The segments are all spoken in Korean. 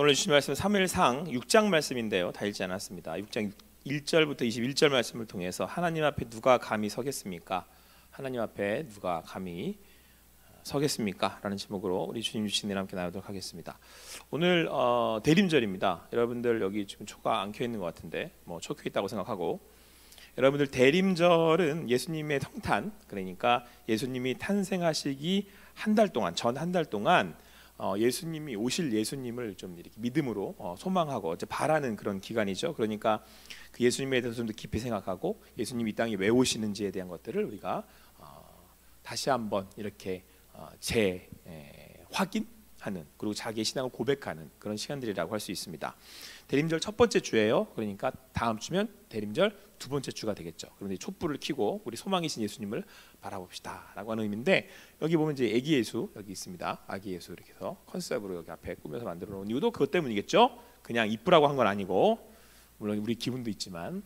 오늘 주신 말씀은 사무엘상 6장 말씀인데요. 다 읽지 않았습니다. 6장 1절부터 21절 말씀을 통해서 하나님 앞에 누가 감히 서겠습니까? 하나님 앞에 누가 감히 서겠습니까? 라는 제목으로 우리 주님 주신 일 함께 나누도록 하겠습니다. 오늘 대림절입니다. 여러분들 여기 지금 초가 안 켜 있는 것 같은데 초 켜 있다고 생각하고, 여러분들 대림절은 예수님의 성탄, 그러니까 예수님이 탄생하시기 한 달 동안, 전 한 달 동안 예수님이 오실 예수님을 좀 이렇게 믿음으로 소망하고 이제 바라는 그런 기간이죠. 그러니까 그 예수님에 대해서 좀 더 깊이 생각하고 예수님이 이 땅에 왜 오시는지에 대한 것들을 우리가 다시 한번 이렇게 확인하는, 그리고 자기의 신앙을 고백하는 그런 시간들이라고 할 수 있습니다. 대림절 첫 번째 주예요. 그러니까 다음 주면 대림절 두 번째 주가 되겠죠. 그런데 촛불을 켜고 우리 소망이신 예수님을 바라봅시다라고 하는 의미인데, 여기 보면 이제 아기 예수 여기 있습니다. 아기 예수 이렇게 해서 컨셉으로 여기 앞에 꾸며서 만들어 놓은 이유도 그것 때문이겠죠. 그냥 이쁘라고 한 건 아니고, 물론 우리 기분도 있지만.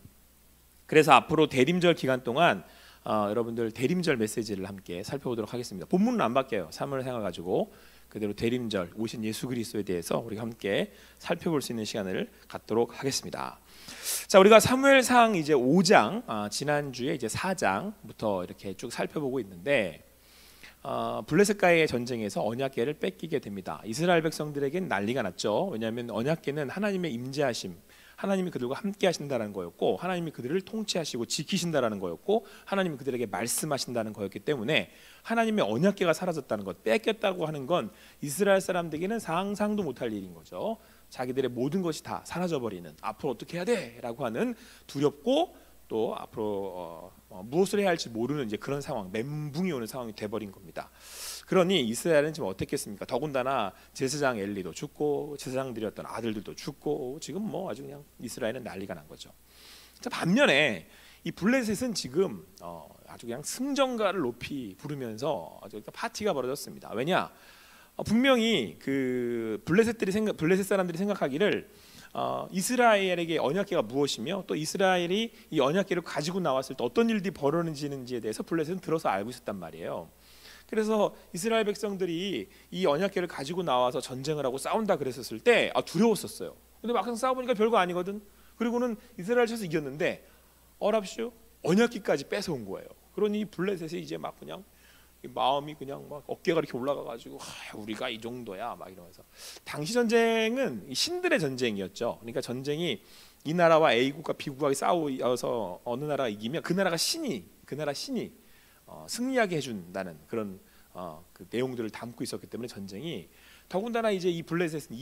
그래서 앞으로 대림절 기간 동안 여러분들 대림절 메시지를 함께 살펴보도록 하겠습니다. 본문은 안 바뀌어요. 사무엘 생활 가지고 그대로 대림절 오신 예수 그리스도에 대해서 우리가 함께 살펴볼 수 있는 시간을 갖도록 하겠습니다. 자, 우리가 사무엘상 이제 5장, 지난주에 이제 4장부터 이렇게 쭉 살펴보고 있는데, 블레셋과의 전쟁에서 언약궤를 뺏기게 됩니다. 이스라엘 백성들에겐 난리가 났죠. 왜냐하면 언약궤는 하나님의 임재하심, 하나님이 그들과 함께 하신다는 거였고, 하나님이 그들을 통치하시고 지키신다는 거였고, 하나님이 그들에게 말씀하신다는 거였기 때문에 하나님의 언약궤가 사라졌다는 것, 뺏겼다고 하는 건 이스라엘 사람들에게는 상상도 못할 일인 거죠. 자기들의 모든 것이 다 사라져버리는, 앞으로 어떻게 해야 돼? 라고 하는 두렵고 또 앞으로 무엇을 해야 할지 모르는 이제 그런 상황, 멘붕이 오는 상황이 돼버린 겁니다. 그러니 이스라엘은 지금 어떻겠습니까? 더군다나 제사장 엘리도 죽고 제사장들이었던 아들들도 죽고 지금 아주 그냥 이스라엘은 난리가 난 거죠. 자, 반면에 이 블레셋은 지금 아주 그냥 승전가를 높이 부르면서 아주 파티가 벌어졌습니다. 왜냐? 분명히 그 블레셋 사람들이 생각하기를 이스라엘에게 언약궤가 무엇이며 또 이스라엘이 이 언약궤를 가지고 나왔을 때 어떤 일들이 벌어지는지에 대해서 블레셋은 들어서 알고 있었단 말이에요. 그래서 이스라엘 백성들이 이 언약궤를 가지고 나와서 전쟁을 하고 싸운다 그랬었을 때 두려웠었어요. 근데 막상 싸워보니까 별거 아니거든. 그리고는 이스라엘 쳐서 이겼는데 어랍쇼 언약궤까지 뺏어온 거예요. 그러니 블레셋이 이제 막 그냥 마음이 그냥 막 어깨가 이렇게 올라가가지고 우리가 이 정도야 막 이러면서. 당시 전쟁은 신들의 전쟁이었죠. 그러니까 전쟁이 이 나라와 A국과 B국이 싸워서 어느 나라가 이기면 그 나라 신이 승리하게 해준다는 그런 그 내용들을 담고 있었기 때문에 전쟁이, 더군다나 이제 이 블레셋은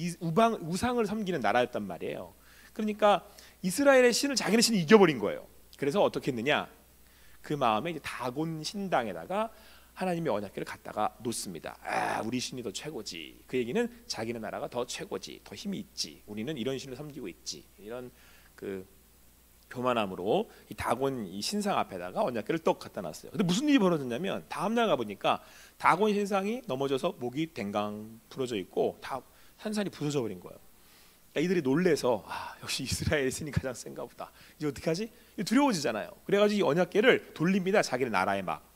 우상을 섬기는 나라였단 말이에요. 그러니까 이스라엘의 신을 자기네 신이 이겨버린 거예요. 그래서 어떻게 했느냐? 그 마음에 이제 다곤 신당에다가 하나님의 언약궤를 갖다가 놓습니다. 우리 신이 더 최고지. 그 얘기는 자기네 나라가 더 최고지, 더 힘이 있지. 우리는 이런 신을 섬기고 있지. 이런 그 교만함으로 이 다곤 이 신상 앞에다가 언약궤를 떡 갖다 놨어요. 근데 무슨 일이 벌어졌냐면 다음 날 가보니까 다곤 신상이 넘어져서 목이 댕강 부러져 있고 다 산산이 부서져 버린 거예요. 그러니까 이들이 놀래서 역시 이스라엘 신이 가장 센가 보다. 이제 어떻게 하지? 두려워지잖아요. 그래가지고 이 언약궤를 돌립니다. 자기네 나라에 막.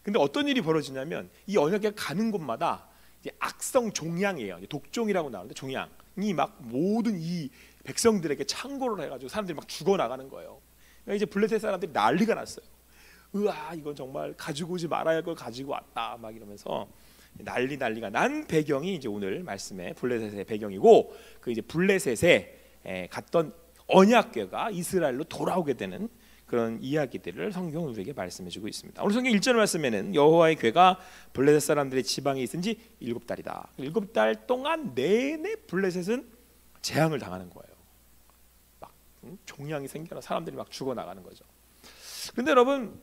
근데 어떤 일이 벌어지냐면 이 언약궤가 가는 곳마다 이제 악성 종양이에요. 독종이라고 나오는데 종양이 막 모든 이 백성들에게 창고를 해가지고 사람들이 막 죽어 나가는 거예요. 그러니까 이제 블레셋 사람들이 난리가 났어요. 이건 정말 가지고 오지 말아야 할 걸 가지고 왔다 막 이러면서 난리가 난 배경이 이제 오늘 말씀의 블레셋의 배경이고, 그 이제 블레셋에 갔던 언약궤가 이스라엘로 돌아오게 되는 그런 이야기들을 성경은 우리에게 말씀해주고 있습니다. 오늘 성경 1절 말씀에는 여호와의 궤가 블레셋 사람들의 지방에 있은 지 7달이다. 7달 동안 내내 블레셋은 재앙을 당하는 거예요. 막 종양이 생겨나 사람들이 막 죽어나가는 거죠. 그런데 여러분,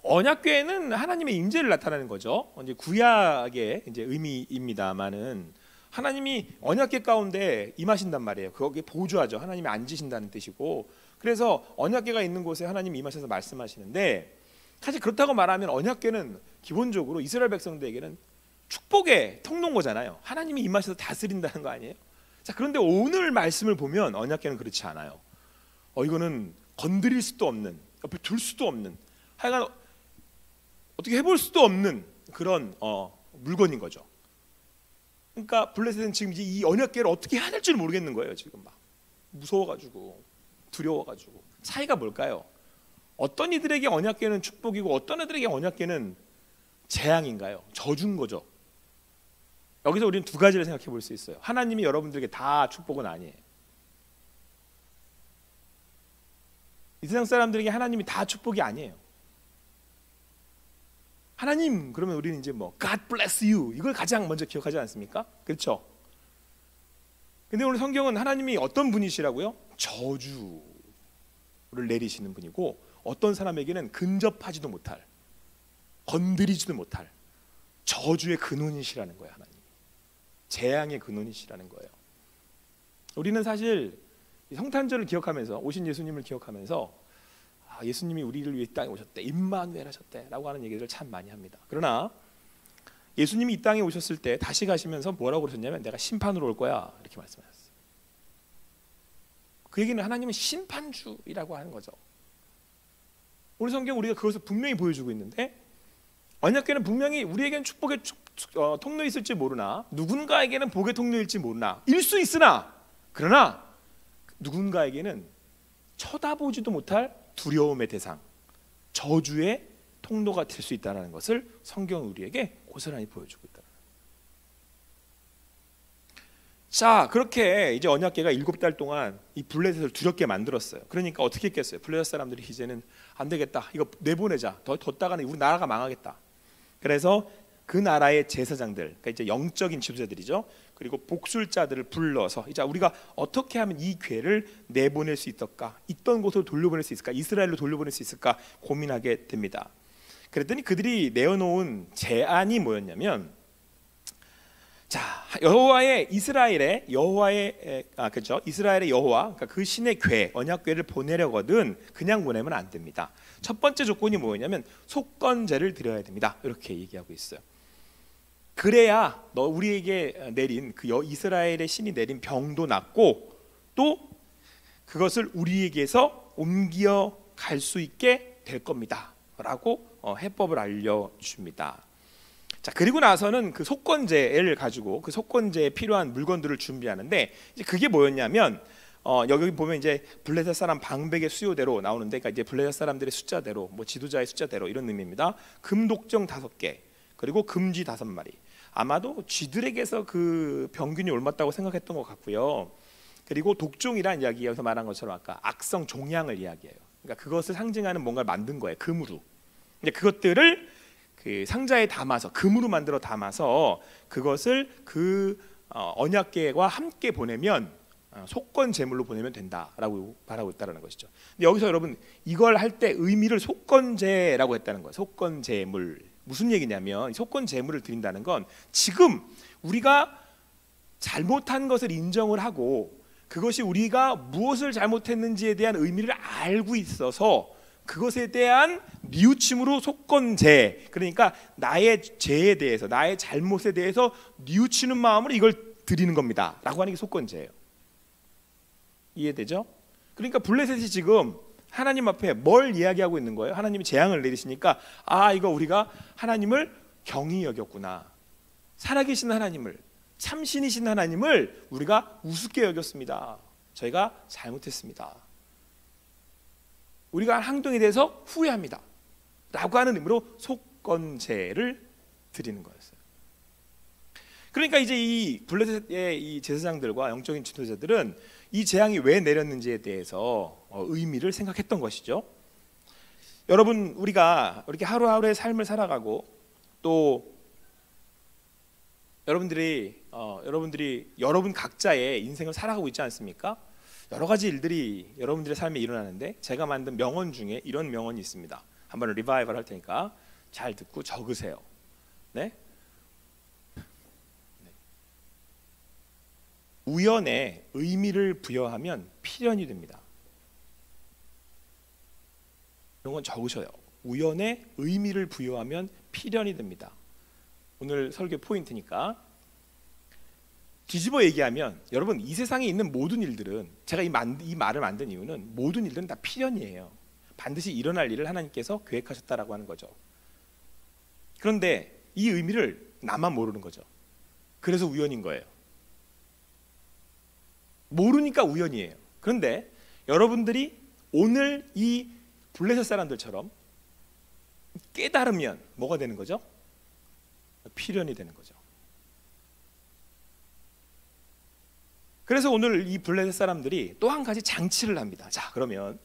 언약궤는 하나님의 임재를 나타내는 거죠. 이제 구약의 이제 의미입니다만은 하나님이 언약궤 가운데 임하신단 말이에요. 거기에 보조하죠. 하나님이 앉으신다는 뜻이고, 그래서 언약궤가 있는 곳에 하나님이 임하셔서 말씀하시는데, 사실 그렇다고 말하면 언약궤는 기본적으로 이스라엘 백성들에게는 축복의 통로거잖아요. 하나님이 임하셔서 다스린다는 거 아니에요? 자, 그런데 오늘 말씀을 보면 언약궤는 그렇지 않아요. 이거는 건드릴 수도 없는, 옆에 둘 수도 없는, 하여간 어떻게 해볼 수도 없는 그런 물건인 거죠. 그러니까 블레셋은 지금 이제 이 언약궤를 어떻게 해야 될지 모르겠는 거예요. 지금 막 무서워가지고 두려워가지고. 차이가 뭘까요? 어떤 이들에게 언약궤는 축복이고 어떤 이들에게 언약궤는 재앙인가요? 저주인 거죠. 여기서 우리는 두 가지를 생각해 볼 수 있어요. 하나님이 여러분들에게 다 축복은 아니에요. 이 세상 사람들에게 하나님이 다 축복이 아니에요. 하나님 그러면 우리는 이제 뭐 God bless you 이걸 가장 먼저 기억하지 않습니까? 그렇죠? 근데 오늘 성경은 하나님이 어떤 분이시라고요? 저주를 내리시는 분이고 어떤 사람에게는 근접하지도 못할, 건드리지도 못할 저주의 근원이시라는 거예요. 하나님 재앙의 근원이시라는 거예요. 우리는 사실 성탄절을 기억하면서 오신 예수님을 기억하면서 예수님이 우리를 위해 이 땅에 오셨대, 임마누엘 하셨대 라고 하는 얘기들을 참 많이 합니다. 그러나 예수님이 이 땅에 오셨을 때 다시 가시면서 뭐라고 그러셨냐면 내가 심판으로 올 거야 이렇게 말씀하셨어요. 그 얘기는 하나님은 심판주이라고 하는 거죠. 오늘 성경 우리가 그것을 분명히 보여주고 있는데 언약궤는 분명히 우리에게는 축복의 통로일지 모르나 누군가에게는 복의 통로일지 모르나 일 수 있으나 그러나 누군가에게는 쳐다보지도 못할 두려움의 대상, 저주의 통로가 될 수 있다는 것을 성경은 우리에게 고스란히 보여주고 있다. 자, 그렇게 이제 언약궤가 7달 동안 이 블레셋을 두렵게 만들었어요. 그러니까 어떻게 했겠어요? 블레셋 사람들이 이제는 안 되겠다, 이거 내보내자, 더 뒀다가는 우리 나라가 망하겠다. 그래서 그 나라의 제사장들, 그러니까 이제 영적인 지도자들이죠. 그리고 복술자들을 불러서 이제 우리가 어떻게 하면 이 궤를 내보낼 수 있을까, 있던 곳으로 돌려보낼 수 있을까, 이스라엘로 돌려보낼 수 있을까 고민하게 됩니다. 그랬더니 그들이 내어놓은 제안이 뭐였냐면, 자, 여호와의 이스라엘의 여호와의 그렇죠, 이스라엘의 여호와, 그러니까 그 신의 궤, 언약궤를 보내려거든 그냥 보내면 안 됩니다. 첫 번째 조건이 뭐였냐면 속건제를 드려야 됩니다. 이렇게 얘기하고 있어요. 그래야 너 우리에게 내린 그 이스라엘의 신이 내린 병도 낫고 또 그것을 우리에게서 옮겨 갈 수 있게 될 겁니다 라고 해법을 알려줍니다. 자, 그리고 나서는 그 속건제를 가지고 그 속건제에 필요한 물건들을 준비하는데 이제 그게 뭐였냐면 여기 보면 이제 블레셋 사람 방백의 수요대로 나오는데, 그러니까 이제 블레셋 사람들의 숫자대로, 뭐 지도자의 숫자대로 이런 의미입니다. 금독정 5개, 그리고 금쥐 5마리. 아마도 쥐들에게서 그 병균이 옮았다고 생각했던 것 같고요. 그리고 독종이란 이야기, 여기서 말한 것처럼 아까 악성 종양을 이야기해요. 그러니까 그것을 상징하는 뭔가를 만든 거예요, 금으로. 근데 그것들을 그 상자에 담아서, 금으로 만들어 담아서 그것을 그 언약궤와 함께 보내면 속건 제물로 보내면 된다라고 말하고 있다는 것이죠. 근데 여기서 여러분 이걸 할 때 의미를 속건제라고 했다는 거예요. 속건 제물. 무슨 얘기냐면 속건 제물을 드린다는 건 지금 우리가 잘못한 것을 인정을 하고 그것이 우리가 무엇을 잘못했는지에 대한 의미를 알고 있어서 그것에 대한 뉘우침으로 속건제, 그러니까 나의 죄에 대해서, 나의 잘못에 대해서 뉘우치는 마음으로 이걸 드리는 겁니다 라고 하는 게 속건제예요. 이해되죠? 그러니까 블레셋이 지금 하나님 앞에 뭘 이야기하고 있는 거예요? 하나님이 재앙을 내리시니까 이거 우리가 하나님을 경히 여겼구나, 살아계신 하나님을, 참신이신 하나님을 우리가 우습게 여겼습니다. 저희가 잘못했습니다. 우리가 한 행동에 대해서 후회합니다 라고 하는 의미로 속건제를 드리는 거였어요. 그러니까 이제 이 블레셋의 이 제사장들과 영적인 지도자들은 이 재앙이 왜 내렸는지에 대해서 의미를 생각했던 것이죠. 여러분, 우리가 이렇게 하루하루의 삶을 살아가고 또 여러분들이 여러분 각자의 인생을 살아가고 있지 않습니까? 여러 가지 일들이 여러분들의 삶에 일어나는데 제가 만든 명언 중에 이런 명언이 있습니다. 한번 리바이벌 할 테니까 잘 듣고 적으세요. 네? 우연에 의미를 부여하면 필연이 됩니다. 이런 건 적으셔요. 우연에 의미를 부여하면 필연이 됩니다. 오늘 설교 포인트니까 뒤집어 얘기하면, 여러분 이 세상에 있는 모든 일들은, 제가 이 말을 만든 이유는 모든 일들은 다 필연이에요. 반드시 일어날 일을 하나님께서 계획하셨다라고 하는 거죠. 그런데 이 의미를 나만 모르는 거죠. 그래서 우연인 거예요. 모르니까 우연이에요. 그런데 여러분들이 오늘 이 블레셋 사람들처럼 깨달으면 뭐가 되는 거죠? 필연이 되는 거죠. 그래서 오늘 이 블레셋 사람들이 또 한 가지 장치를 합니다. 자, 그러면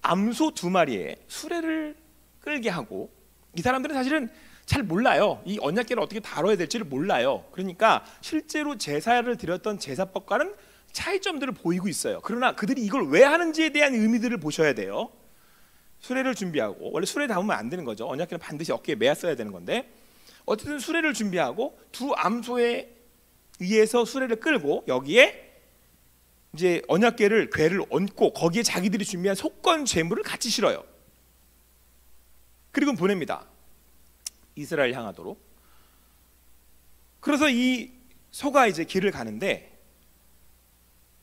암소 2마리에 수레를 끌게 하고, 이 사람들은 사실은 잘 몰라요. 이 언약궤를 어떻게 다뤄야 될지를 몰라요. 그러니까 실제로 제사를 드렸던 제사법과는 차이점들을 보이고 있어요. 그러나 그들이 이걸 왜 하는지에 대한 의미들을 보셔야 돼요. 수레를 준비하고, 원래 수레 담으면 안 되는 거죠. 언약궤는 반드시 어깨에 매었어야 되는 건데, 어쨌든 수레를 준비하고 두 암소에 의해서 수레를 끌고 여기에 이제 언약궤를 궤를 얹고 거기에 자기들이 준비한 속건 제물을 같이 실어요. 그리고 보냅니다. 이스라엘 향하도록. 그래서 이 소가 이제 길을 가는데,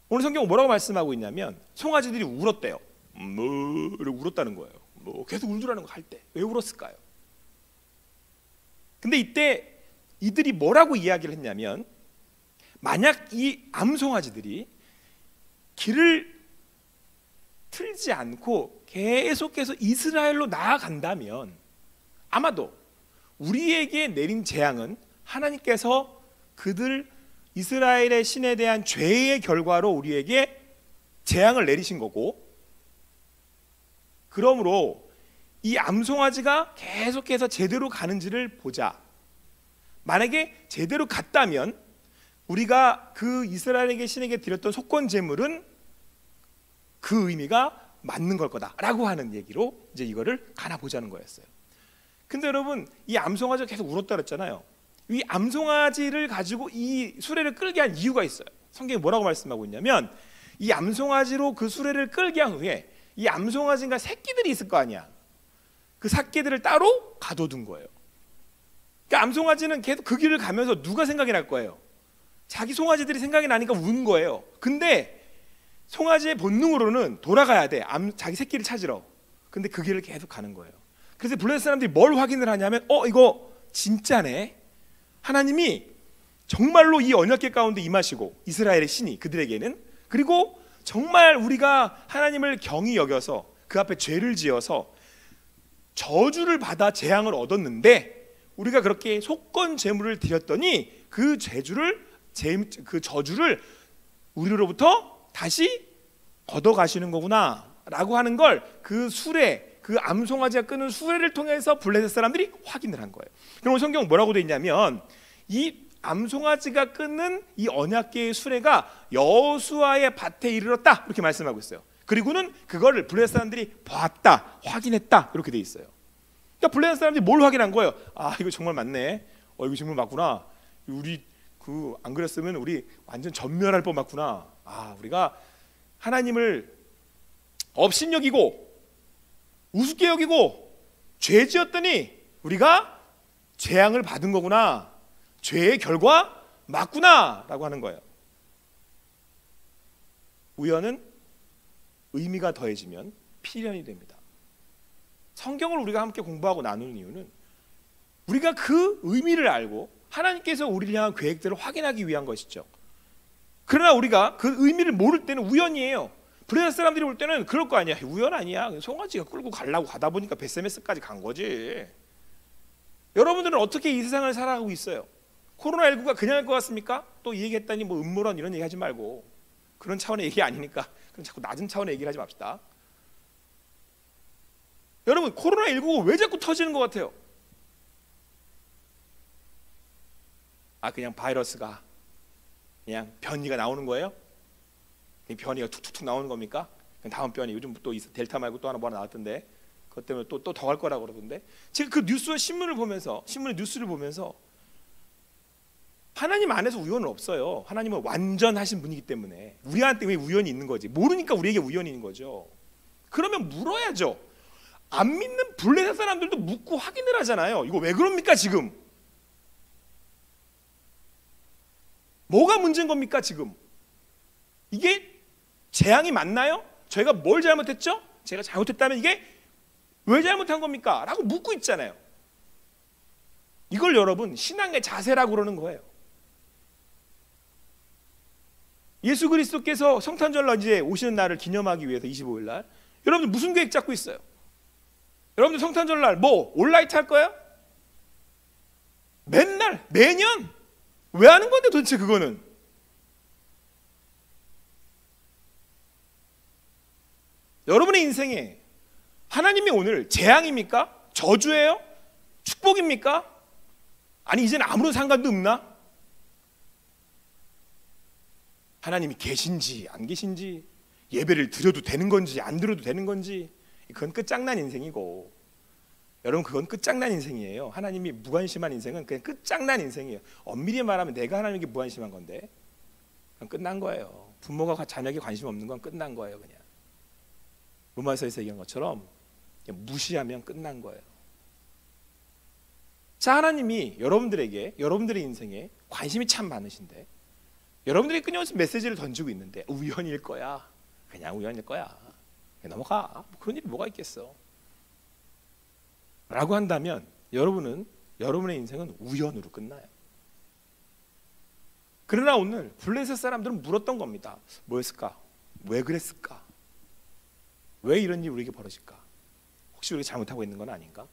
오늘 성경 뭐라고 말씀하고 있냐면 송아지들이 울었대요. 울었다는 거예요. 계속 울더라는 거 할 때. 왜 울었을까요? 근데 이때 이들이 뭐라고 이야기를 했냐면, 만약 이 암송아지들이 길을 틀지 않고 계속해서 이스라엘로 나아간다면 아마도 우리에게 내린 재앙은 하나님께서 그들 이스라엘의 신에 대한 죄의 결과로 우리에게 재앙을 내리신 거고, 그러므로 이 암송아지가 계속해서 제대로 가는지를 보자. 만약에 제대로 갔다면 우리가 그 이스라엘에게 신에게 드렸던 속건 제물은 그 의미가 맞는 걸 거다라고 하는 얘기로 이제 이거를 가나 보자는 거였어요. 근데 여러분, 이 암송아지가 계속 울었다 그랬잖아요. 이 암송아지를 가지고 이 수레를 끌게 한 이유가 있어요. 성경이 뭐라고 말씀하고 있냐면, 이 암송아지로 그 수레를 끌게 한 후에 이 암송아지가 새끼들이 있을 거 아니야. 그 새끼들을 따로 가둬둔 거예요. 그러니까 암송아지는 계속 그 길을 가면서 누가 생각이 날 거예요? 자기 송아지들이 생각이 나니까 운 거예요. 근데 송아지의 본능으로는 돌아가야 돼. 자기 새끼를 찾으러. 근데 그 길을 계속 가는 거예요. 그래서 블레셋 사람들이 뭘 확인을 하냐면, 이거 진짜네. 하나님이 정말로 이 언약궤 가운데 임하시고, 이스라엘의 신이 그들에게는, 그리고 정말 우리가 하나님을 경히 여겨서 그 앞에 죄를 지어서 저주를 받아 재앙을 얻었는데, 우리가 그렇게 속건 제물을 드렸더니 그 저주를 우리로부터 다시 걷어가시는 거구나 라고 하는 걸 그 수레, 그 암송아지가 끄는 수레를 통해서 블레셋 사람들이 확인을 한 거예요. 그럼 성경은 뭐라고 되어 있냐면, 이 암송아지가 끄는 이 언약궤의 수레가 여호수아의 밭에 이르렀다 이렇게 말씀하고 있어요. 그리고는 그거를 블레셋 사람들이 봤다, 확인했다 이렇게 되어 있어요. 그러니까 블레셋 사람들이 뭘 확인한 거예요? 이거 정말 맞네. 이거 정말 맞구나. 우리 안 그랬으면 우리 완전 전멸할 뻔 맞구나. 우리가 하나님을 업신여기고 우습게 여기고 죄 지었더니 우리가 재앙을 받은 거구나. 죄의 결과 맞구나 라고 하는 거예요. 우연은 의미가 더해지면 필연이 됩니다. 성경을 우리가 함께 공부하고 나누는 이유는 우리가 그 의미를 알고 하나님께서 우리를 향한 계획들을 확인하기 위한 것이죠. 그러나 우리가 그 의미를 모를 때는 우연이에요. 블레셋 사람들이 볼 때는 그럴 거 아니야. 우연 아니야. 송아지가 끌고 가려고 가다 보니까 베세메스까지 간 거지. 여러분들은 어떻게 이 세상을 살아가고 있어요? 코로나19가 그냥일 것 같습니까? 또 이 얘기했다니 뭐 음모론 이런 얘기 하지 말고, 그런 차원의 얘기 아니니까 그럼 자꾸 낮은 차원의 얘기를 하지 맙시다. 여러분, 코로나19가 왜 자꾸 터지는 것 같아요? 그냥 바이러스가 그냥 변이가 나오는 거예요? 변이가 툭툭툭 나오는 겁니까? 다음 변이, 요즘 또 델타 말고 또 하나 뭐 하나 나왔던데, 그것 때문에 또 더 갈 거라고 그러던데. 제가 그 뉴스와 신문의 뉴스를 보면서 하나님 안에서 우연은 없어요. 하나님은 완전하신 분이기 때문에 우리한테 왜 우연이 있는 거지? 모르니까 우리에게 우연이 있는 거죠. 그러면 물어야죠. 안 믿는 블레셋 사람들도 묻고 확인을 하잖아요. 이거 왜 그럽니까 지금? 뭐가 문제인 겁니까 지금? 이게 재앙이 맞나요? 저희가 뭘 잘못했죠? 제가 잘못했다면 이게 왜 잘못한 겁니까? 라고 묻고 있잖아요. 이걸 여러분 신앙의 자세라고 그러는 거예요. 예수 그리스도께서 성탄절날 이제 오시는 날을 기념하기 위해서 25일 날 여러분들 무슨 계획 잡고 있어요? 여러분들 성탄절날 뭐 온라이트 할 거야? 맨날 매년 왜 하는 건데 도대체 그거는? 여러분의 인생에 하나님이 오늘 재앙입니까? 저주예요? 축복입니까? 아니 이제는 아무런 상관도 없나? 하나님이 계신지 안 계신지, 예배를 드려도 되는 건지 안 드려도 되는 건지, 그건 끝장난 인생이고, 여러분 그건 끝장난 인생이에요. 하나님이 무관심한 인생은 그냥 끝장난 인생이에요. 엄밀히 말하면 내가 하나님께 무관심한 건데 그건 끝난 거예요. 부모가 자녀에게 관심 없는 건 끝난 거예요. 그냥 로마서에서 얘기한 것처럼 그냥 무시하면 끝난 거예요. 자, 하나님이 여러분들에게, 여러분들의 인생에 관심이 참 많으신데 여러분들이 끊임없이 메시지를 던지고 있는데 우연일 거야, 그냥 우연일 거야, 그냥 넘어가, 뭐 그런 일이 뭐가 있겠어 라고 한다면 여러분의 인생은 우연으로 끝나요. 그러나 오늘 블레셋 사람들은 물었던 겁니다. 뭐였을까? 왜 그랬을까? 왜 이런 일이 우리에게 벌어질까? 혹시 우리가 잘못하고 있는 건 아닌가?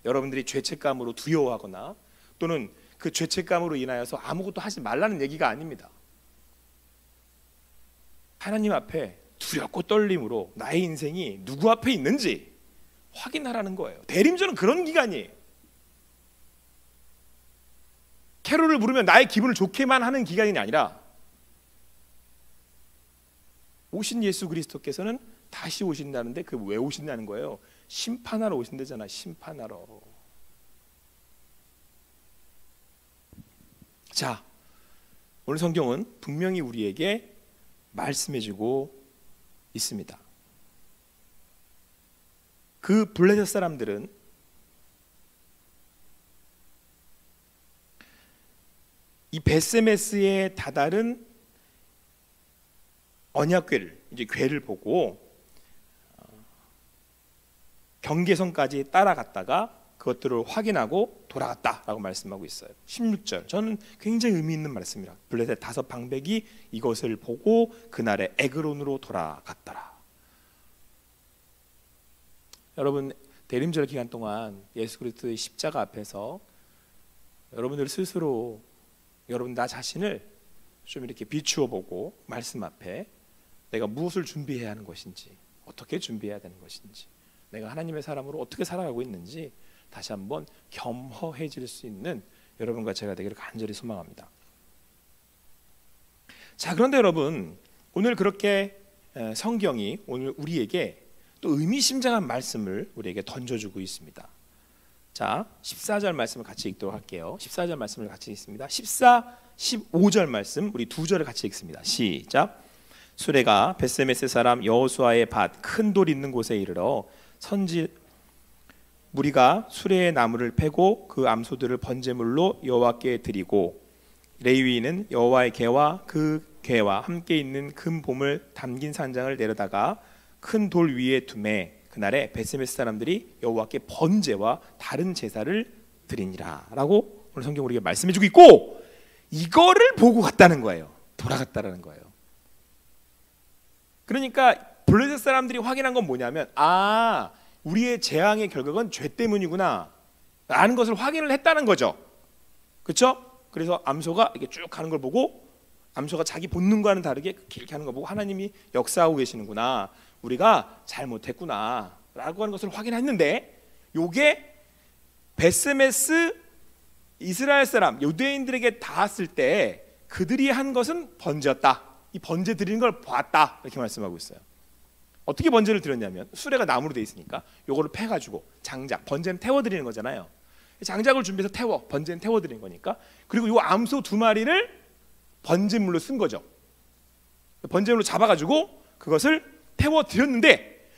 여러분들이 죄책감으로 두려워하거나 또는 그 죄책감으로 인하여서 아무것도 하지 말라는 얘기가 아닙니다. 하나님 앞에 두렵고 떨림으로 나의 인생이 누구 앞에 있는지 확인하라는 거예요. 대림절은 그런 기간이에요. 캐롤을 부르면 나의 기분을 좋게만 하는 기간이 아니라 오신 예수 그리스도께서는 다시 오신다는데 그 왜 오신다는 거예요? 심판하러 오신다잖아. 심판하러. 자, 오늘 성경은 분명히 우리에게 말씀해주고 있습니다. 그 블레셋 사람들은 이 벳세메스에 다다른 언약궤를, 이제 궤를 보고 경계선까지 따라갔다가 그것들을 확인하고 돌아갔다라고 말씀하고 있어요. 16절, 저는 굉장히 의미 있는 말씀이라. 블레셋 5방백이 이것을 보고 그날의 에그론으로 돌아갔더라. 여러분, 대림절 기간 동안 예수 그리스도의 십자가 앞에서 여러분들 스스로 여러분 나 자신을 좀 이렇게 비추어 보고 말씀 앞에 내가 무엇을 준비해야 하는 것인지, 어떻게 준비해야 되는 것인지, 내가 하나님의 사람으로 어떻게 살아가고 있는지 다시 한번 겸허해질 수 있는 여러분과 제가 되기를 간절히 소망합니다. 자, 그런데 여러분, 오늘 그렇게 성경이 오늘 우리에게 또 의미심장한 말씀을 우리에게 던져주고 있습니다. 자, 14절 말씀을 같이 읽도록 할게요. 14절 말씀을 같이 읽습니다. 14, 15절 말씀 우리 두 절을 같이 읽습니다. 시작. 수레가 벳세메스 사람 여호수아의 밭 큰 돌 있는 곳에 이르러 무리가 수레의 나무를 패고 그 암소들을 번제물로 여호와께 드리고 레위인은 여호와의 궤와 그 궤와 함께 있는 금 봄을 담긴 산장을 내려다가 큰 돌 위에 두매 그날에 벳세메스 사람들이 여호와께 번제와 다른 제사를 드리니라 라고 오늘 성경 우리에게 말씀해주고 있고, 이거를 보고 갔다는 거예요. 돌아갔다라는 거예요. 그러니까 블레셋 사람들이 확인한 건 뭐냐면, 아, 우리의 재앙의 결과는 죄 때문이구나 라는 것을 확인을 했다는 거죠. 그렇죠? 그래서 암소가 이렇게 쭉 가는 걸 보고, 암소가 자기 본능과는 다르게 길게 하는 걸 보고 하나님이 역사하고 계시는구나, 우리가 잘못했구나 라고 하는 것을 확인했는데, 요게 벳세메스 이스라엘 사람 유대인들에게 닿았을 때 그들이 한 것은 번제였다. 이 번제 드리는 걸 봤다 이렇게 말씀하고 있어요. 어떻게 번제를 드렸냐면, 수레가 나무로 돼 있으니까 요거를 패가지고 장작, 번제는 태워드리는 거잖아요. 장작을 준비해서 태워, 번제는 태워드리는 거니까. 그리고 요 암소 2마리를 번제물로 쓴 거죠. 번제물로 잡아가지고 그것을 태워드렸는데,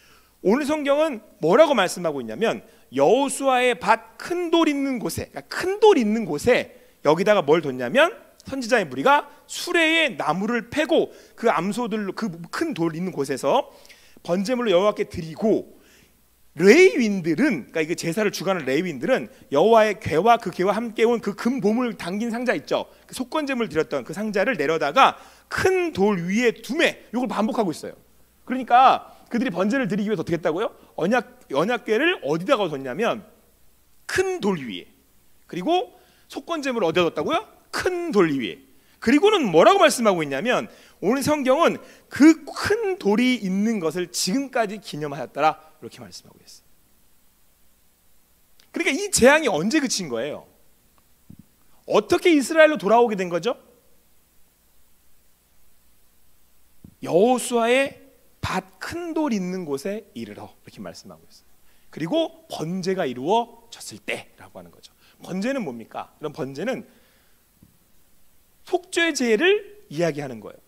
오늘 성경은 뭐라고 말씀하고 있냐면, 여호수아의 밭 큰 돌 있는 곳에, 그러니까 큰 돌 있는 곳에 여기다가 뭘 뒀냐면, 선지자의 무리가 수레에 나무를 패고 그 암소들로 그 큰 돌 있는 곳에서 번제물로 여호와께 드리고, 레위인들은, 그러니까 이게 제사를 주관하는 레위인들은 여호와의 궤와 그 궤와 함께 온 그 금보물 담긴 상자 있죠. 그 속건제물 드렸던 그 상자를 내려다가 큰 돌 위에 두매, 이걸 반복하고 있어요. 그러니까 그들이 번제를 드리기 위해서 어떻게 했다고요? 언약궤를 어디다가 뒀냐면 큰 돌 위에, 그리고 속건제물을 어디다 뒀다고요? 큰 돌 위에. 그리고는 뭐라고 말씀하고 있냐면 오늘 성경은 그 큰 돌이 있는 것을 지금까지 기념하였더라, 이렇게 말씀하고 있어요. 그러니까 이 재앙이 언제 그친 거예요? 어떻게 이스라엘로 돌아오게 된 거죠? 여호수아의 밭 큰 돌 있는 곳에 이르러, 이렇게 말씀하고 있어요. 그리고 번제가 이루어졌을 때라고 하는 거죠. 번제는 뭡니까? 그럼 번제는 속죄제를 이야기하는 거예요.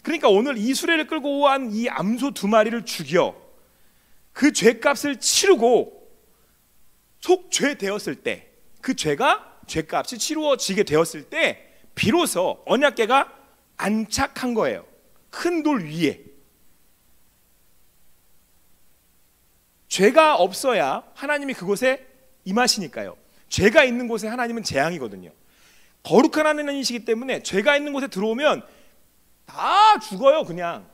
그러니까 오늘 이 수레를 끌고 온 이 암소 2마리를 죽여 그 죄값을 치르고 속죄되었을 때, 그 죄값이 치루어지게 되었을 때 비로소 언약궤가 안착한 거예요. 큰 돌 위에. 죄가 없어야 하나님이 그곳에 임하시니까요. 죄가 있는 곳에 하나님은 재앙이거든요. 거룩한 하나님이시기 때문에 죄가 있는 곳에 들어오면 다 죽어요, 그냥.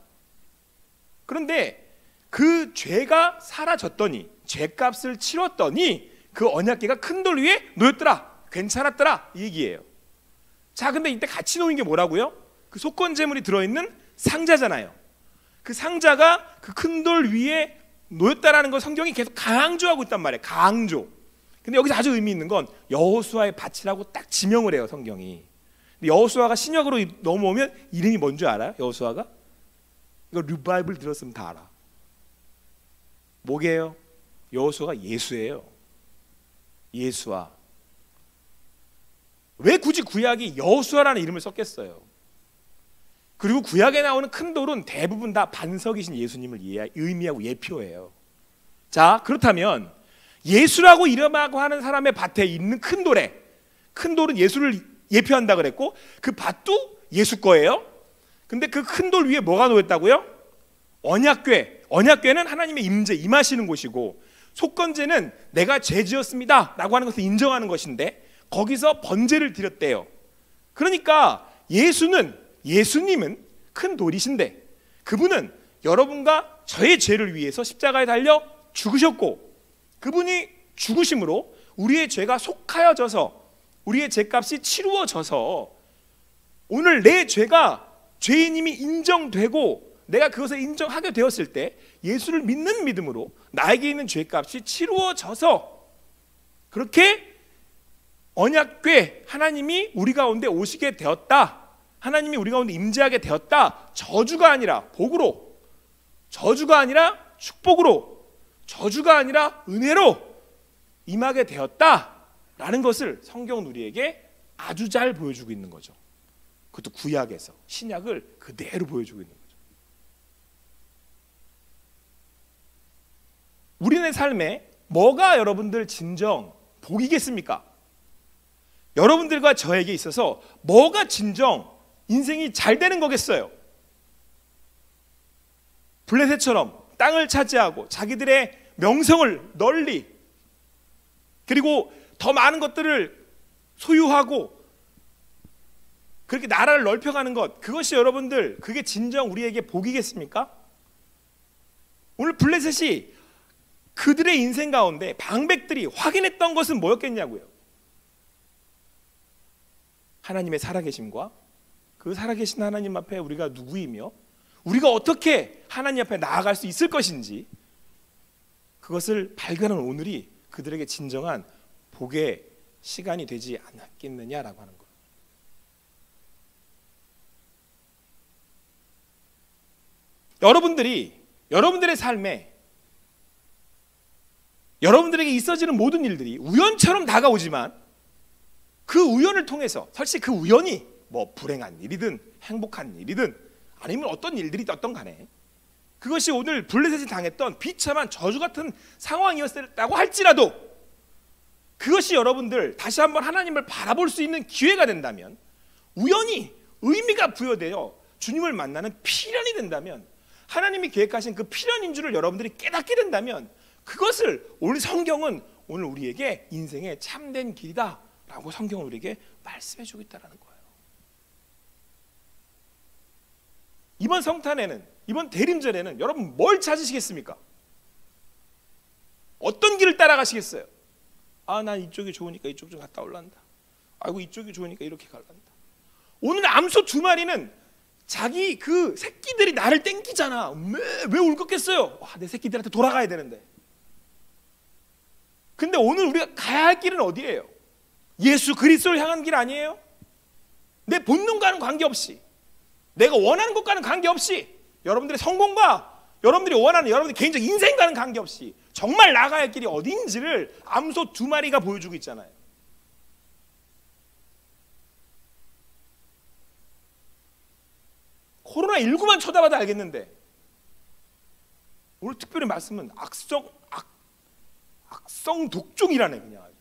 그런데 그 죄가 사라졌더니, 죄값을 치렀더니 그 언약궤가 큰 돌 위에 놓였더라, 괜찮았더라, 이 얘기예요. 자, 근데 이때 같이 놓인 게 뭐라고요? 그 속건제물이 들어있는 상자잖아요. 그 상자가 그 큰 돌 위에 놓였다라는 걸 성경이 계속 강조하고 있단 말이에요. 강조. 근데 여기서 아주 의미 있는 건 여호수아의 밭이라고 딱 지명을 해요, 성경이. 근데 여호수아가 신약으로 넘어오면 이름이 뭔지 알아요? 여호수아가? 이거 르바이블 들었으면 다 알아. 뭐게요? 여호수아가 예수예요. 예수아. 왜 굳이 구약이 여호수아라는 이름을 썼겠어요? 그리고 구약에 나오는 큰 돌은 대부분 다 반석이신 예수님을 의미하고 예표해요. 자, 그렇다면 예수라고 이름하고 하는 사람의 밭에 있는 큰 돌에, 큰 돌은 예수를 예표한다 그랬고 그 밭도 예수 거예요. 근데 그 큰 돌 위에 뭐가 놓였다고요? 언약궤. 언약궤는 하나님의 임하시는 곳이고, 속건제는 내가 죄 지었습니다 라고 하는 것을 인정하는 것인데 거기서 번제를 드렸대요. 그러니까 예수님은 큰 돌이신데 그분은 여러분과 저의 죄를 위해서 십자가에 달려 죽으셨고, 그분이 죽으심으로 우리의 죄가 속하여져서 우리의 죄값이 치루어져서 오늘 내 죄가 죄인임이 인정되고 내가 그것을 인정하게 되었을 때 예수를 믿는 믿음으로 나에게 있는 죄값이 치루어져서 그렇게 언약궤, 하나님이 우리 가운데 오시게 되었다, 하나님이 우리 가운데 임재하게 되었다. 저주가 아니라 복으로, 저주가 아니라 축복으로, 저주가 아니라 은혜로 임하게 되었다라는 것을 성경은 우리에게 아주 잘 보여주고 있는 거죠. 그것도 구약에서 신약을 그대로 보여주고 있는 거죠. 우리네 삶에 뭐가 여러분들 진정 복이겠습니까? 여러분들과 저에게 있어서 뭐가 진정 인생이 잘 되는 거겠어요? 블레셋처럼 땅을 차지하고 자기들의 명성을 널리, 그리고 더 많은 것들을 소유하고 그렇게 나라를 넓혀가는 것, 그것이 여러분들 그게 진정 우리에게 복이겠습니까? 오늘 블레셋이 그들의 인생 가운데 방백들이 확인했던 것은 뭐였겠냐고요? 하나님의 살아계심과 그 살아계신 하나님 앞에 우리가 누구이며 우리가 어떻게 하나님 앞에 나아갈 수 있을 것인지, 그것을 발견한 오늘이 그들에게 진정한 복의 시간이 되지 않았겠느냐라고 하는 거예요. 여러분들의 삶에 여러분들에게 있어지는 모든 일들이 우연처럼 다가오지만 그 우연을 통해서, 사실 그 우연이 뭐 불행한 일이든 행복한 일이든 아니면 어떤 일들이 떴던 간에 그것이 오늘 블레셋이 당했던 비참한 저주 같은 상황이었다고 할지라도 그것이 여러분들 다시 한번 하나님을 바라볼 수 있는 기회가 된다면, 우연히 의미가 부여되어 주님을 만나는 필연이 된다면, 하나님이 계획하신 그 필연인 줄을 여러분들이 깨닫게 된다면 그것을 오늘 성경은 오늘 우리에게 인생의 참된 길이다 라고 성경은 우리에게 말씀해 주고 있다는 거예요. 이번 성탄에는, 이번 대림절에는 여러분 뭘 찾으시겠습니까? 어떤 길을 따라가시겠어요? 아, 난 이쪽이 좋으니까 이쪽 좀 갔다 올란다. 아이고, 이쪽이 좋으니까 이렇게 갈란다. 오늘 암소 두 마리는 자기 그 새끼들이 나를 땡기잖아. 왜 울컥했어요? 와, 내 새끼들한테 돌아가야 되는데. 근데 오늘 우리가 가야 할 길은 어디예요? 예수 그리스도를 향한 길 아니에요? 내 본능과는 관계없이, 내가 원하는 것과는 관계없이, 여러분들의 성공과 여러분들이 원하는 여러분들의 개인적 인생과는 관계없이 정말 나가야 할 길이 어딘지를 암소 두 마리가 보여주고 있잖아요. 코로나19만 쳐다봐도 알겠는데 오늘 특별히 말씀은 악성 독종이라네. 그냥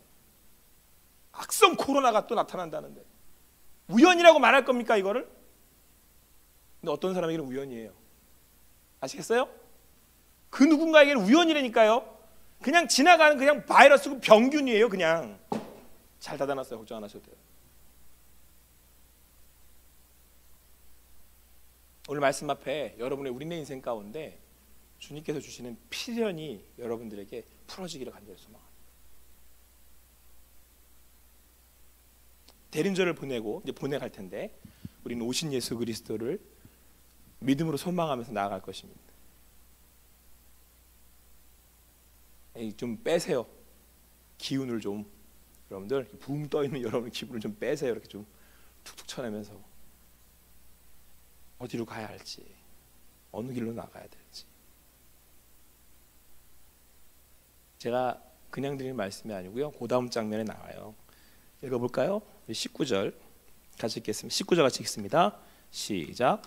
악성 코로나가 또 나타난다는데 우연이라고 말할 겁니까 이거를? 근데 어떤 사람에게는 우연이에요. 아시겠어요? 그 누군가에게는 우연이라니까요. 그냥 지나가는 그냥 바이러스고 병균이에요. 그냥 잘 닫아놨어요. 걱정 안 하셔도 돼요. 오늘 말씀 앞에 여러분의 우리네 인생 가운데 주님께서 주시는 필연이 여러분들에게 풀어지기를 간절히 소망합니다. 대림절을 보내고 이제 보내갈 텐데 우리는 오신 예수 그리스도를 믿음으로 소망하면서 나아갈 것입니다. 좀 빼세요. 기운을 좀, 여러분들 붕 떠 있는 여러분의 기분을 좀 빼세요. 이렇게 좀 툭툭 쳐내면서 어디로 가야 할지, 어느 길로 나가야 될지. 제가 그냥 드리는 말씀이 아니고요. 그 다음 장면에 나와요. 읽어볼까요? 19절 같이 읽겠습니다. 19절 같이 읽습니다. 시작.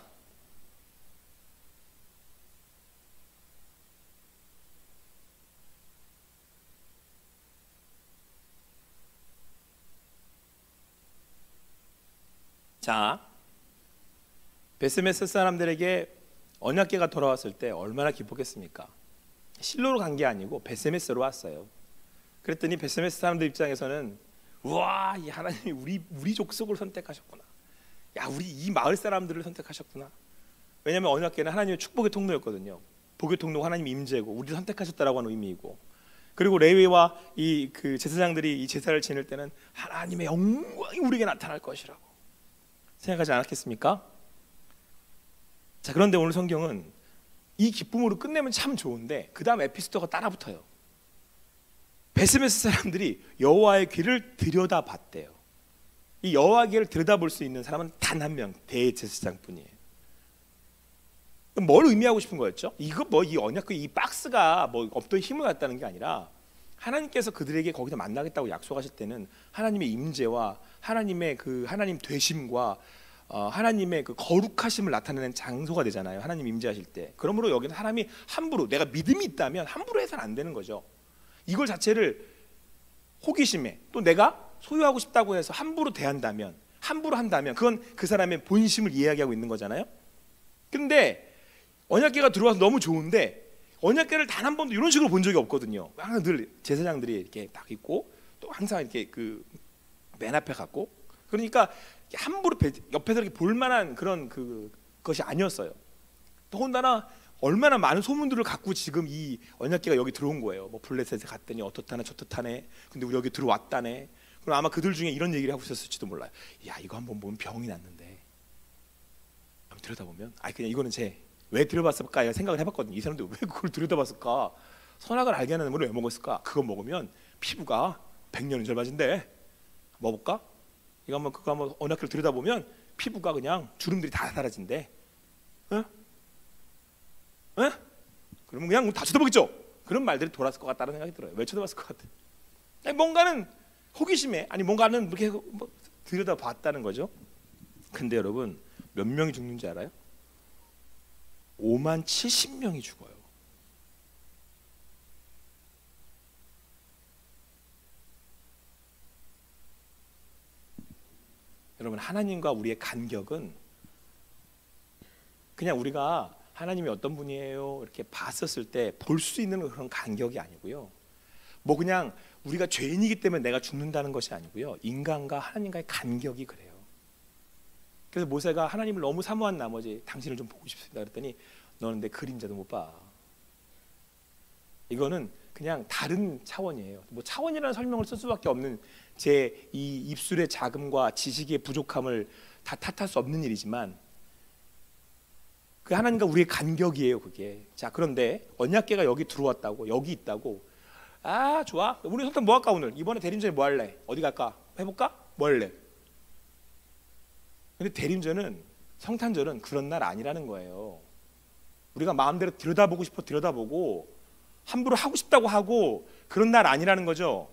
자, 베스메스 사람들에게 언약궤가 돌아왔을 때 얼마나 기뻤겠습니까? 실로로 간 게 아니고 베스메스로 왔어요. 그랬더니 베스메스 사람들 입장에서는 우와, 이 하나님이 우리 족속을 선택하셨구나. 야, 우리 이 마을 사람들을 선택하셨구나. 왜냐하면 언약궤는 하나님의 축복의 통로였거든요. 복의 통로가 하나님 임재고 우리를 선택하셨다라고 하는 의미이고, 그리고 레위와 이 그 제사장들이 이 제사를 지낼 때는 하나님의 영광이 우리에게 나타날 것이라고 생각하지 않았겠습니까? 자, 그런데 오늘 성경은 이 기쁨으로 끝내면 참 좋은데 그 다음 에피소드가 따라붙어요. 베스메스 사람들이 여호와의 귀를 들여다봤대요. 이 여호와의 귀를 들여다볼 수 있는 사람은 단 한 명, 대제사장뿐이에요. 뭘 의미하고 싶은 거였죠? 이거 뭐 이 언약궤 이 박스가 뭐 없던 힘을 갖다는 게 아니라 하나님께서 그들에게 거기서 만나겠다고 약속하실 때는 하나님의 임재와 하나님의 그 하나님 되심과 하나님의 그 거룩하심을 나타내는 장소가 되잖아요. 하나님 임재하실 때. 그러므로 여기는 사람이 함부로, 내가 믿음이 있다면 함부로 해서는 안 되는 거죠. 이걸 자체를 호기심에, 또 내가 소유하고 싶다고 해서 함부로 대한다면, 함부로 한다면 그건 그 사람의 본심을 이야기하고 있는 거잖아요. 근데 언약궤가 들어와서 너무 좋은데 언약궤를 단 한 번도 이런 식으로 본 적이 없거든요. 항상 늘 제사장들이 이렇게 딱 있고 또 항상 이렇게 그 맨 앞에 갔고, 그러니까 함부로 옆에서 이렇게 볼 만한 그런 그것이 아니었어요. 더군다나 얼마나 많은 소문들을 갖고 지금 이 언약궤가 여기 들어온 거예요. 뭐 블레셋에 갔더니 어떻다네 저떻다네. 근데 우리 여기 들어왔다네. 그럼 아마 그들 중에 이런 얘기를 하고 있었을지도 몰라요. 야, 이거 한번 보면 병이 났는데 한번 들여다보면, 그냥 이거는 왜 들여봤을까 생각을 해봤거든요. 이 사람들 왜 그걸 들여다봤을까? 선악을 알게 하는 물을 왜 먹었을까? 그거 먹으면 피부가 100년은 젊어진대. 먹어볼까? 이거 한번 그거 한번 언약궤를 들여다보면 피부가 그냥 주름들이 다 사라진대. 응? 응? 그러면 그냥 다 쳐다보겠죠. 그런 말들이 돌았을 것 같다는 생각이 들어요. 왜 쳐다봤을 것 같아? 뭔가는 호기심에, 아니 뭔가는 이렇게 뭐 들여다봤다는 거죠. 근데 여러분 몇 명이 죽는지 알아요? 5만 70명이 죽어요. 여러분, 하나님과 우리의 간격은 그냥 우리가 하나님이 어떤 분이에요 이렇게 봤었을 때 볼 수 있는 그런 간격이 아니고요. 뭐 그냥 우리가 죄인이기 때문에 내가 죽는다는 것이 아니고요. 인간과 하나님과의 간격이 그래요. 그래서 모세가 하나님을 너무 사모한 나머지 당신을 좀 보고 싶습니다 그랬더니 너는 내 그림자도 못 봐. 이거는 그냥 다른 차원이에요. 뭐 차원이라는 설명을 쓸 수밖에 없는 제 이 입술의 자금과 지식의 부족함을 다 탓할 수 없는 일이지만 그 하나님과 우리의 간격이에요 그게. 자 그런데 언약궤가 여기 들어왔다고 여기 있다고 아 좋아 우리 성탄 뭐 할까 오늘 이번에 대림절에 뭐 할래 어디 갈까 해볼까 뭐 할래. 근데 대림절은 성탄절은 그런 날 아니라는 거예요. 우리가 마음대로 들여다보고 싶어 들여다보고 함부로 하고 싶다고 하고 그런 날 아니라는 거죠.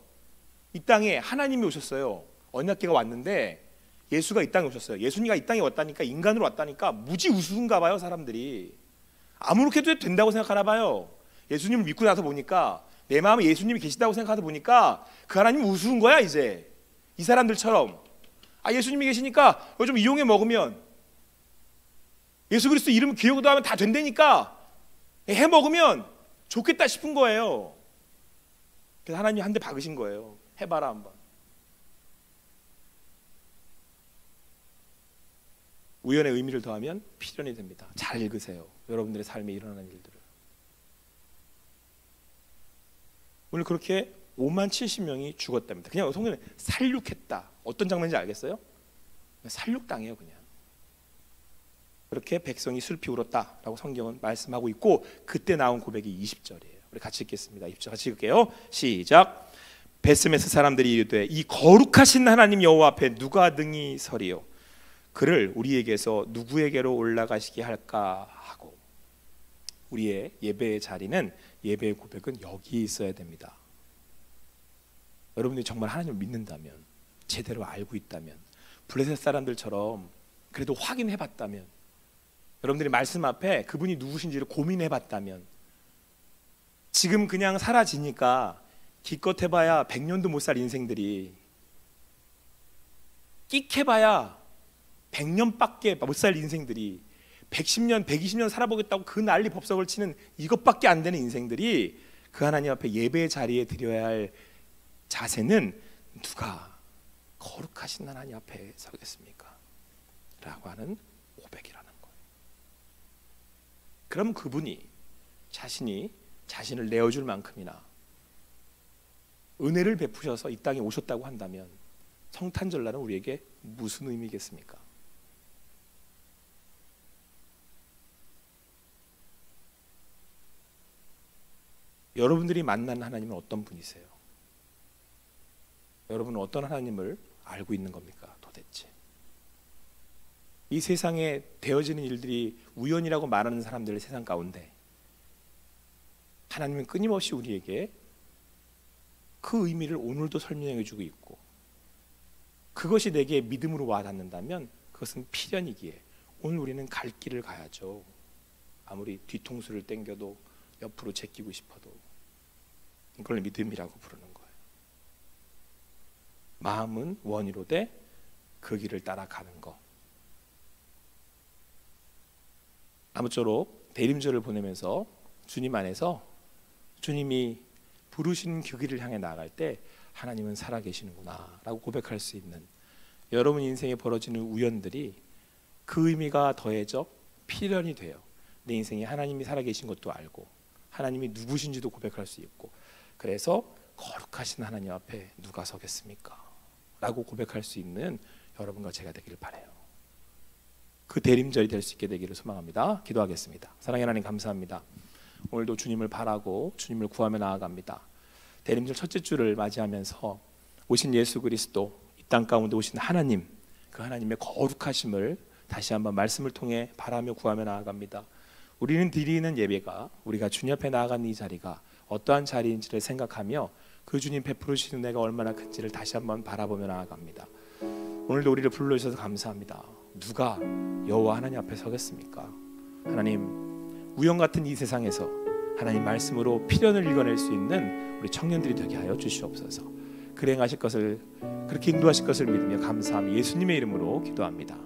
이 땅에 하나님이 오셨어요. 언약궤가 왔는데 예수가 이 땅에 오셨어요. 예수님이 이 땅에 왔다니까 인간으로 왔다니까 무지 우스운가 봐요. 사람들이 아무렇게 해도 된다고 생각하나 봐요. 예수님을 믿고 나서 보니까 내 마음에 예수님이 계시다고 생각하다 보니까 그 하나님이 우스운 거야. 이제 이 사람들처럼 아 예수님이 계시니까 요즘 이용해 먹으면 예수 그리스도 이름 기억도 하면 다 된다니까 해 먹으면 좋겠다 싶은 거예요. 그래서 하나님이 한 대 박으신 거예요. 해봐라 한번. 우연의 의미를 더하면 필연이 됩니다. 잘 읽으세요. 여러분들의 삶에 일어나는 일들을. 오늘 그렇게 5만 70명이 죽었답니다. 그냥 성경에 살육했다. 어떤 장면인지 알겠어요? 살육당해요 그냥. 그렇게 백성이 슬피 울었다라고 성경은 말씀하고 있고 그때 나온 고백이 20절이에요. 우리 같이 읽겠습니다. 20절 같이 읽을게요. 시작. 베스메스 사람들이 이르되 이 거룩하신 하나님 여호와 앞에 누가 능히 서리요 그를 우리에게서 누구에게로 올라가시게 할까 하고. 우리의 예배의 자리는 예배의 고백은 여기에 있어야 됩니다. 여러분들이 정말 하나님을 믿는다면 제대로 알고 있다면 블레셋 사람들처럼 그래도 확인해 봤다면 여러분들이 말씀 앞에 그분이 누구신지를 고민해 봤다면 지금 그냥 사라지니까 기껏 해봐야 100년도 못 살 인생들이 끽해봐야 100년밖에 못 살 인생들이 110년, 120년 살아보겠다고 그 난리 법석을 치는 이것밖에 안 되는 인생들이 그 하나님 앞에 예배의 자리에 드려야 할 자세는 누가 거룩하신 하나님 앞에 서겠습니까? 라고 하는 고백이라는 거예요. 그럼 그분이 자신이 자신을 내어줄 만큼이나 은혜를 베푸셔서 이 땅에 오셨다고 한다면 성탄절날은 우리에게 무슨 의미겠습니까? 여러분들이 만난 하나님은 어떤 분이세요? 여러분은 어떤 하나님을 알고 있는 겁니까? 도대체 이 세상에 되어지는 일들이 우연이라고 말하는 사람들의 세상 가운데 하나님은 끊임없이 우리에게 그 의미를 오늘도 설명해 주고 있고 그것이 내게 믿음으로 와닿는다면 그것은 필연이기에 오늘 우리는 갈 길을 가야죠. 아무리 뒤통수를 땡겨도 옆으로 제끼고 싶어도 이걸 믿음이라고 부르는 거예요. 마음은 원이로되 그 길을 따라가는 것. 아무쪼록 대림절을 보내면서 주님 안에서 주님이 부르신 그 길을 향해 나아갈 때 하나님은 살아계시는구나 라고 고백할 수 있는 여러분 인생에 벌어지는 우연들이 그 의미가 더해져 필연이 돼요. 내 인생에 하나님이 살아계신 것도 알고 하나님이 누구신지도 고백할 수 있고 그래서 거룩하신 하나님 앞에 누가 서겠습니까? 라고 고백할 수 있는 여러분과 제가 되기를 바라요. 그 대림절이 될 수 있게 되기를 소망합니다. 기도하겠습니다. 사랑의 하나님 감사합니다. 오늘도 주님을 바라고 주님을 구하며 나아갑니다. 대림절 첫째 주를 맞이하면서 오신 예수 그리스도 이 땅 가운데 오신 하나님 그 하나님의 거룩하심을 다시 한번 말씀을 통해 바라며 구하며 나아갑니다. 우리는 드리는 예배가 우리가 주님 앞에 나아가는 이 자리가 어떠한 자리인지를 생각하며 그 주님 베풀으시는 내가 얼마나 큰지를 다시 한번 바라보며 나아갑니다. 오늘도 우리를 불러주셔서 감사합니다. 누가 여호와 하나님 앞에 서겠습니까? 하나님 우연 같은 이 세상에서 하나님 말씀으로 필연을 읽어낼 수 있는 우리 청년들이 되게 하여 주시옵소서. 그래 행하실 것을 그렇게 인도하실 것을 믿으며 감사하며 예수님의 이름으로 기도합니다.